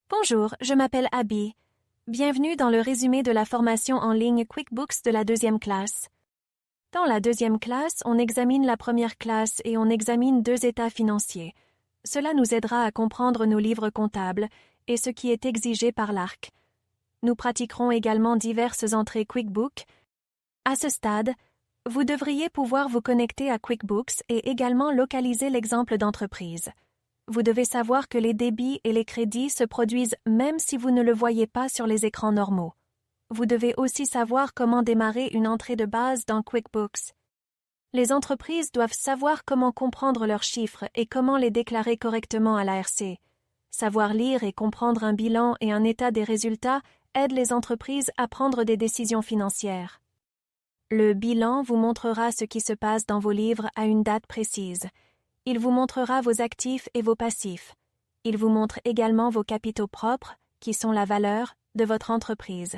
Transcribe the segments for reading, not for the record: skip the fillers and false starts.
Bonjour, je m'appelle Abby. Bienvenue dans le résumé de la formation en ligne QuickBooks de la deuxième classe. Dans la deuxième classe, on examine la première classe et on examine deux états financiers. Cela nous aidera à comprendre nos livres comptables et ce qui est exigé par l'ARC. Nous pratiquerons également diverses entrées QuickBooks. À ce stade, vous devriez pouvoir vous connecter à QuickBooks et également localiser l'exemple d'entreprise. Vous devez savoir que les débits et les crédits se produisent même si vous ne le voyez pas sur les écrans normaux. Vous devez aussi savoir comment démarrer une entrée de base dans QuickBooks. Les entreprises doivent savoir comment comprendre leurs chiffres et comment les déclarer correctement à l'ARC. Savoir lire et comprendre un bilan et un état des résultats aide les entreprises à prendre des décisions financières. Le bilan vous montrera ce qui se passe dans vos livres à une date précise. Il vous montrera vos actifs et vos passifs. Il vous montre également vos capitaux propres, qui sont la valeur de votre entreprise.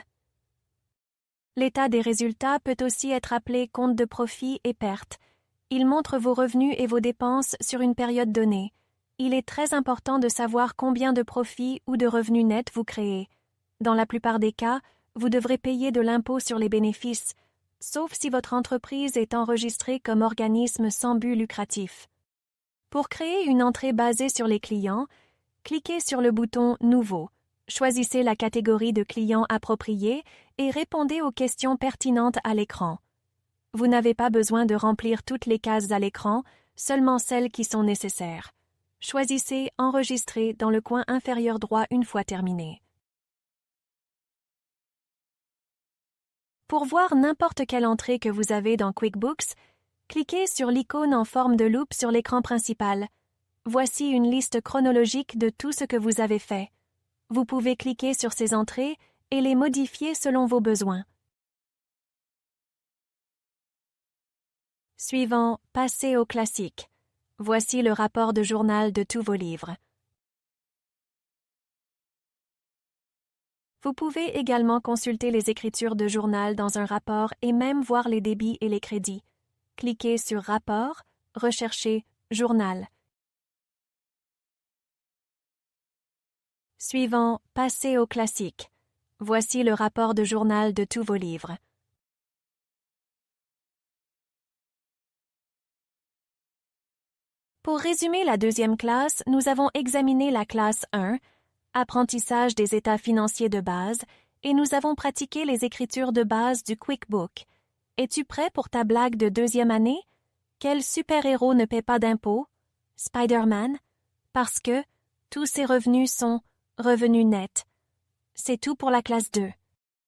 L'état des résultats peut aussi être appelé compte de profit et perte. Il montre vos revenus et vos dépenses sur une période donnée. Il est très important de savoir combien de profits ou de revenus nets vous créez. Dans la plupart des cas, vous devrez payer de l'impôt sur les bénéfices, sauf si votre entreprise est enregistrée comme organisme sans but lucratif. Pour créer une entrée basée sur les clients, cliquez sur le bouton « Nouveau ». Choisissez la catégorie de clients appropriée et répondez aux questions pertinentes à l'écran. Vous n'avez pas besoin de remplir toutes les cases à l'écran, seulement celles qui sont nécessaires. Choisissez « Enregistrer » dans le coin inférieur droit une fois terminé. Pour voir n'importe quelle entrée que vous avez dans QuickBooks, cliquez sur l'icône en forme de loupe sur l'écran principal. Voici une liste chronologique de tout ce que vous avez fait. Vous pouvez cliquer sur ces entrées et les modifier selon vos besoins. Suivant, passez au classique. Voici le rapport de journal de tous vos livres. Vous pouvez également consulter les écritures de journal dans un rapport et même voir les débits et les crédits. Cliquez sur Rapport, recherchez Journal. Suivant, passez au classique. Voici le rapport de journal de tous vos livres. Pour résumer la deuxième classe, nous avons examiné la classe 1, Apprentissage des états financiers de base, et nous avons pratiqué les écritures de base du QuickBook. Es-tu prêt pour ta blague de deuxième année? Quel super-héros ne paie pas d'impôts? Spider-Man? Parce que tous ses revenus sont revenus nets. C'est tout pour la classe 2.